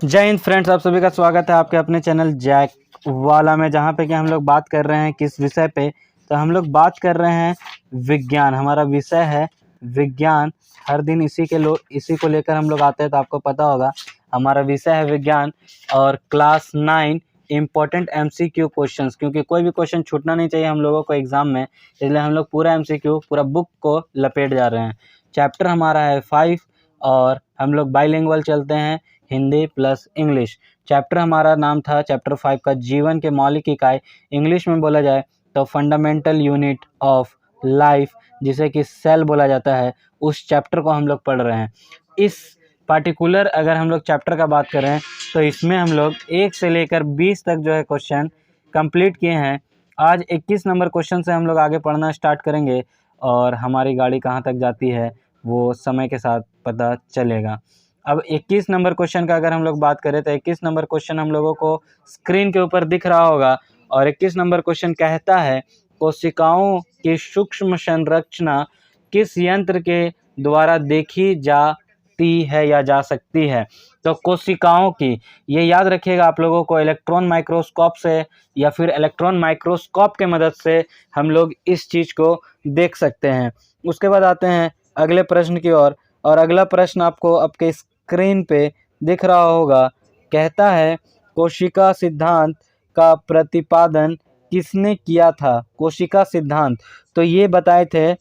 जय हिंद फ्रेंड्स, आप सभी का स्वागत है आपके अपने चैनल जैक वाला में, जहाँ पे कि हम लोग बात कर रहे हैं किस विषय पे। तो हम लोग बात कर रहे हैं विज्ञान। हमारा विषय है विज्ञान। हर दिन इसी को लेकर हम लोग आते हैं, तो आपको पता होगा हमारा विषय है विज्ञान और क्लास 9 इम्पोर्टेंट MCQ क्वेश्चंस, क्योंकि कोई भी क्वेश्चन छूटना नहीं चाहिए हम लोगों को एग्जाम में, इसलिए हम लोग पूरा MCQ पूरा बुक को लपेट जा रहे हैं। चैप्टर हमारा है 5 और हम लोग बाइलिंगुअल चलते हैं, हिंदी प्लस इंग्लिश। चैप्टर हमारा नाम था चैप्टर 5 का जीवन के मौलिक इकाई। इंग्लिश में बोला जाए तो फंडामेंटल यूनिट ऑफ लाइफ, जिसे कि सेल बोला जाता है, उस चैप्टर को हम लोग पढ़ रहे हैं। इस पार्टिकुलर अगर हम लोग चैप्टर का बात करें तो इसमें हम लोग 1 से लेकर 20 तक जो है क्वेश्चन कंप्लीट किए हैं। आज 21 नंबर क्वेश्चन से हम लोग आगे पढ़ना स्टार्ट करेंगे और हमारी गाड़ी कहाँ तक जाती है वो समय के साथ पता चलेगा। अब 21 नंबर क्वेश्चन का अगर हम लोग बात करें तो 21 नंबर क्वेश्चन हम लोगों को स्क्रीन के ऊपर दिख रहा होगा और 21 नंबर क्वेश्चन कहता है कोशिकाओं की सूक्ष्म संरचना किस यंत्र के द्वारा देखी जाती है या जा सकती है। तो कोशिकाओं की, ये याद रखिएगा आप लोगों को, इलेक्ट्रॉन माइक्रोस्कोप से या फिर इलेक्ट्रॉन माइक्रोस्कोप के मदद से हम लोग इस चीज़ को देख सकते हैं। उसके बाद आते हैं अगले प्रश्न की ओर और अगला प्रश्न आपको आपके स्क्रीन पे दिख रहा होगा। कहता है कोशिका सिद्धांत का प्रतिपादन किसने किया था। कोशिका सिद्धांत तो ये बताए थे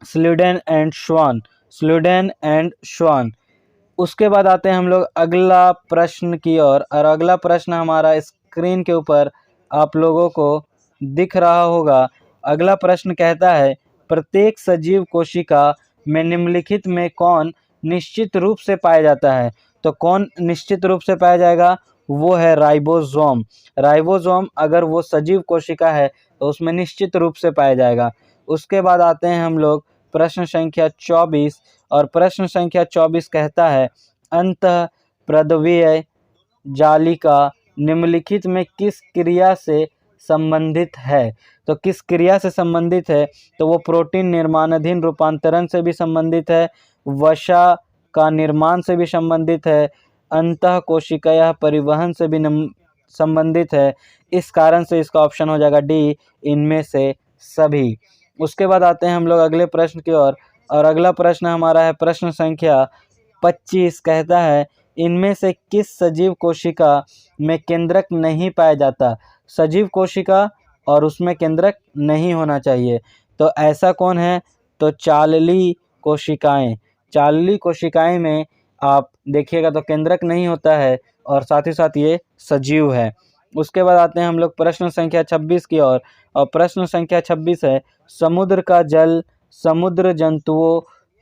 स्लीडन एंड श्वान। उसके बाद आते हैं हम लोग अगला प्रश्न की ओर और अगला प्रश्न हमारा स्क्रीन के ऊपर आप लोगों को दिख रहा होगा। अगला प्रश्न कहता है प्रत्येक सजीव कोशिका में निम्नलिखित में कौन निश्चित रूप से पाया जाता है। तो कौन निश्चित रूप से पाया जाएगा, वो है राइबोसोम। राइबोसोम अगर वो सजीव कोशिका है तो उसमें निश्चित रूप से पाया जाएगा। उसके बाद आते हैं हम लोग प्रश्न संख्या 24 और प्रश्न संख्या 24 कहता है अंतःप्रद्रव्य जालिका निम्नलिखित में किस क्रिया से संबंधित है। तो किस क्रिया से संबंधित है, तो वो प्रोटीन निर्माणाधीन रूपांतरण से भी संबंधित है, वसा का निर्माण से भी संबंधित है, अंतः कोशिकीय परिवहन से भी संबंधित है। इस कारण से इसका ऑप्शन हो जाएगा डी, इनमें से सभी। उसके बाद आते हैं हम लोग अगले प्रश्न की ओर और अगला प्रश्न हमारा है प्रश्न संख्या 25। कहता है इनमें से किस सजीव कोशिका में केंद्रक नहीं पाया जाता। सजीव कोशिका और उसमें केंद्रक नहीं होना चाहिए, तो ऐसा कौन है, तो चालली कोशिकाएं। चालली कोशिकाएं में आप देखिएगा तो केंद्रक नहीं होता है और साथ ही साथ ये सजीव है। उसके बाद आते हैं हम लोग प्रश्न संख्या 26 की ओर और प्रश्न संख्या 26 है समुद्र का जल समुद्र जंतुओं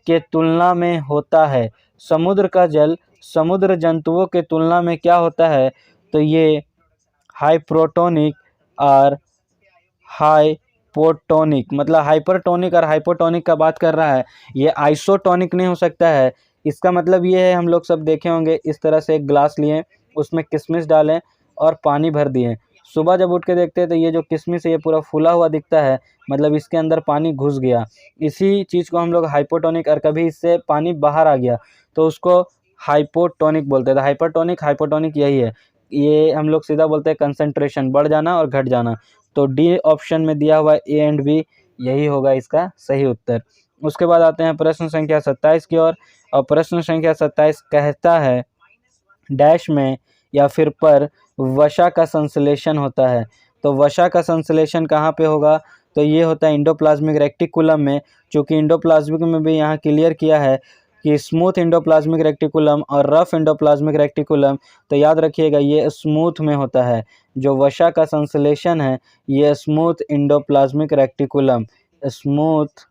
के तुलना में होता है। समुद्र का जल समुद्र जंतुओं के तुलना में क्या होता है, तो ये हाइप्रोटोनिक और हाइपोटोनिक, मतलब हाइपरटोनिक और हाइपोटोनिक का बात कर रहा है। ये आइसोटोनिक नहीं हो सकता है। इसका मतलब ये है, हम लोग सब देखे होंगे, इस तरह से एक ग्लास लिए, उसमें किशमिश डालें और पानी भर दिए। सुबह जब उठ के देखते हैं तो ये जो किशमिश है ये पूरा फूला हुआ दिखता है, मतलब इसके अंदर पानी घुस गया। इसी चीज़ को हम लोग हाइपोटोनिक, और कभी इससे पानी बाहर आ गया तो उसको हाइपोटोनिक बोलते हैं। तो हाइपरटोनिक हाइपोटोनिक यही है। ये हम लोग सीधा बोलते हैं कंसंट्रेशन बढ़ जाना और घट जाना। तो डी ऑप्शन में दिया हुआ ए एंड बी, यही होगा इसका सही उत्तर। उसके बाद आते हैं प्रश्न संख्या 27 की ओर और प्रश्न संख्या 27 कहता है डैश में या फिर पर वसा का संश्लेषण होता है। तो वसा का संश्लेषण कहाँ पे होगा, तो ये होता है इंडोप्लाज्मिक रेक्टिकुलम में। चूँकि इंडोप्लाज्मिक में भी यहाँ क्लियर किया है कि स्मूथ इंडोप्लाज्मिक रेक्टिकुलम और रफ इंडोप्लाज्मिक रेक्टिकुलम, तो याद रखिएगा ये स्मूथ में होता है। जो वसा का संश्लेषण है ये smooth endoplasmic reticulum, smooth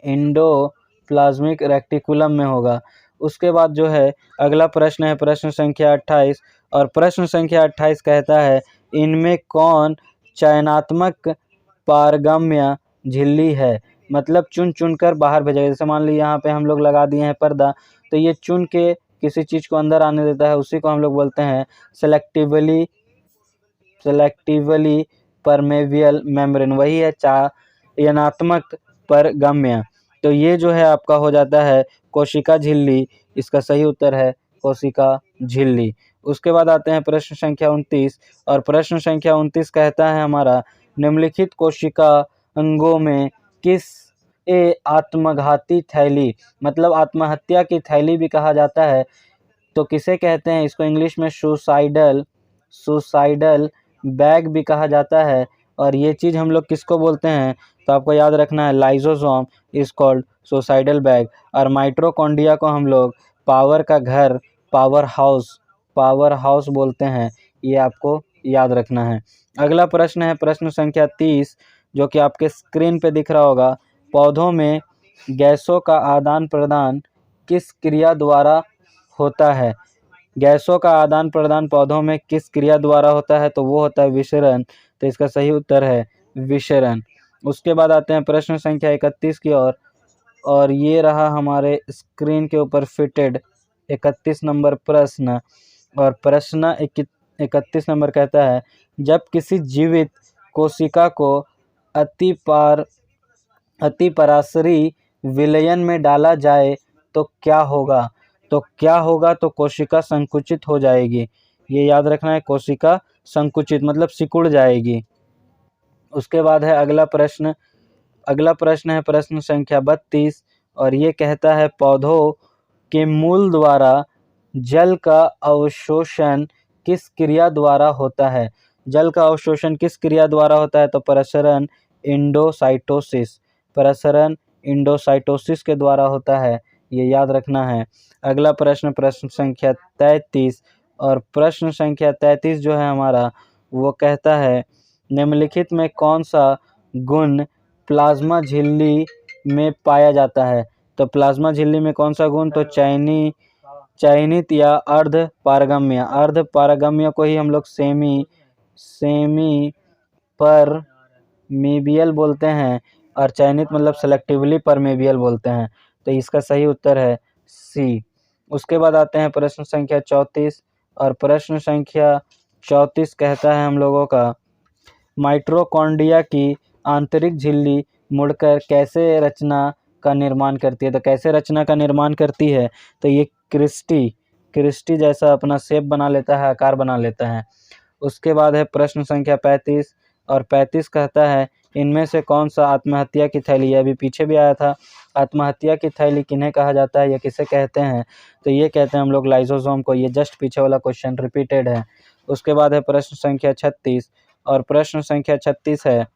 endoplasmic reticulum में होगा। उसके बाद जो है अगला प्रश्न है प्रश्न संख्या 28 और प्रश्न संख्या 28 कहता है इनमें कौन चयनात्मक पारगम्य झिल्ली है। मतलब चुन चुन कर बाहर भेजेगा। जैसे मान लीजिए यहाँ पे हम लोग लगा दिए हैं पर्दा, तो ये चुन के किसी चीज़ को अंदर आने देता है, उसी को हम लोग बोलते हैं सेलेक्टिवली परमेवियल मेम्ब्रेन। वही है चयनात्मक पारगम्य। तो ये जो है आपका हो जाता है कोशिका झिल्ली। इसका सही उत्तर है कोशिका झिल्ली। उसके बाद आते हैं प्रश्न संख्या 29 और प्रश्न संख्या 29 कहता है हमारा निम्नलिखित कोशिका अंगों में किस ए आत्मघाती थैली मतलब आत्महत्या की थैली भी कहा जाता है तो किसे कहते हैं? इसको इंग्लिश में सुसाइडल बैग भी कहा जाता है। और ये चीज़ हम लोग किसको बोलते हैं? तो आपको याद रखना है lysosome is called suicidal bag. और माइटोकॉन्ड्रिया को हम लोग पावर का घर पावर हाउस बोलते हैं। ये आपको याद रखना है। अगला प्रश्न है प्रश्न संख्या 30 जो कि आपके स्क्रीन पे दिख रहा होगा। पौधों में गैसों का आदान प्रदान किस क्रिया द्वारा होता है? गैसों का आदान प्रदान पौधों में किस क्रिया द्वारा होता है? तो वो होता है विशरण। तो इसका सही उत्तर है विशरण। उसके बाद आते हैं प्रश्न संख्या 31 की ओर और ये रहा हमारे स्क्रीन के ऊपर फिटेड 31 नंबर प्रश्न। और प्रश्न 31 नंबर कहता है जब किसी जीवित कोशिका को अतिपराशरी विलयन में डाला जाए तो क्या होगा? तो कोशिका संकुचित हो जाएगी। ये याद रखना है, कोशिका संकुचित मतलब सिकुड़ जाएगी। उसके बाद है अगला प्रश्न है प्रश्न संख्या 32 और ये कहता है पौधों के मूल द्वारा जल का अवशोषण किस क्रिया द्वारा होता है? जल का अवशोषण किस क्रिया द्वारा होता है? तो प्रसरण इंडोसाइटोसिस के द्वारा होता है। ये याद रखना है। अगला प्रश्न संख्या 33 और प्रश्न संख्या 33 जो है हमारा वो कहता है निम्नलिखित में कौन सा गुण प्लाज्मा झिल्ली में पाया जाता है? तो प्लाज्मा झिल्ली में कौन सा गुण? तो चयनित या अर्ध पारगम्य को ही हम लोग सेमी परमेबियल बोलते हैं और चयनित मतलब सेलेक्टिवली परमेबियल बोलते हैं। तो इसका सही उत्तर है सी। उसके बाद आते हैं प्रश्न संख्या 34 और प्रश्न संख्या 34 कहता है हम लोगों का माइटोकॉन्ड्रिया की आंतरिक झिल्ली मुड़कर कैसे रचना का निर्माण करती है? तो कैसे रचना का निर्माण करती है? तो ये क्रिस्टी जैसा अपना शेप बना लेता है, आकार बना लेता है। उसके बाद है प्रश्न संख्या 35 और 35 कहता है इनमें से कौन सा आत्महत्या की थैली? अभी पीछे भी आया था। आत्महत्या की थैली किन्हें कहा जाता है या किसे कहते हैं? तो ये कहते हैं हम लोग लाइसोसोम को। ये जस्ट पीछे वाला क्वेश्चन रिपीटेड है। उसके बाद है प्रश्न संख्या 36 और प्रश्न संख्या 36 है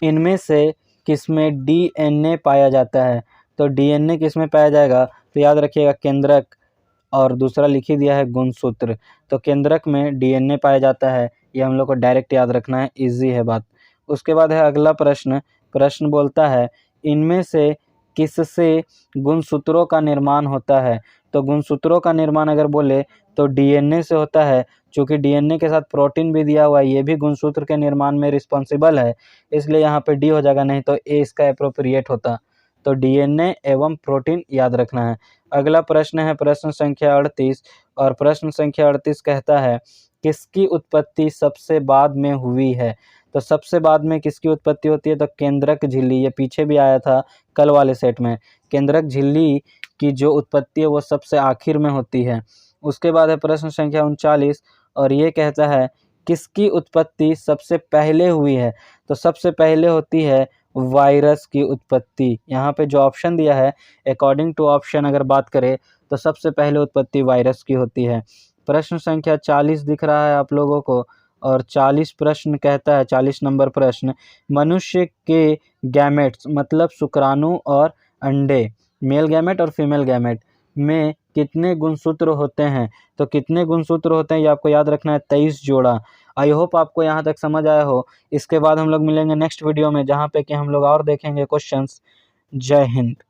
इनमें से किसमें डीएनए पाया जाता है? तो डीएनए किसमें पाया जाएगा? तो याद रखिएगा केंद्रक और दूसरा लिख ही दिया है गुणसूत्र। तो केंद्रक में डीएनए पाया जाता है। ये हम लोग को डायरेक्ट याद रखना है, इजी है बात। उसके बाद है अगला प्रश्न बोलता है इनमें से किससे गुणसूत्रों का निर्माण होता है? तो गुणसूत्रों का निर्माण अगर बोले तो डीएनए से होता है। चूँकि डीएनए के साथ प्रोटीन भी दिया हुआ है, ये भी गुणसूत्र के निर्माण में रिस्पॉन्सिबल है, इसलिए यहाँ पे डी हो जाएगा, नहीं तो ए इसका एप्रोप्रिएट होता। तो डीएनए एवं प्रोटीन याद रखना है। अगला प्रश्न है प्रश्न संख्या 38 और प्रश्न संख्या 38 कहता है किसकी उत्पत्ति सबसे बाद में हुई है? तो सबसे बाद में किसकी उत्पत्ति होती है? तो केंद्रक झिल्ली। ये पीछे भी आया था कल वाले सेट में। केंद्रक झिल्ली की जो उत्पत्ति है वो सबसे आखिर में होती है। उसके बाद है प्रश्न संख्या 39 और ये कहता है किसकी उत्पत्ति सबसे पहले हुई है? तो सबसे पहले होती है वायरस की उत्पत्ति। यहाँ पे जो ऑप्शन दिया है अकॉर्डिंग टू ऑप्शन अगर बात करें तो सबसे पहले उत्पत्ति वायरस की होती है। प्रश्न संख्या 40 दिख रहा है आप लोगों को और 40 प्रश्न कहता है 40 नंबर प्रश्न मनुष्य के गैमेट्स मतलब शुक्राणु और अंडे मेल गैमेट और फीमेल गैमेट में कितने गुणसूत्र होते हैं? तो कितने गुणसूत्र होते हैं ये आपको याद रखना है 23 जोड़ा। आई होप आपको यहाँ तक समझ आया हो। इसके बाद हम लोग मिलेंगे नेक्स्ट वीडियो में जहाँ पे कि हम लोग और देखेंगे क्वेश्चंस। जय हिंद।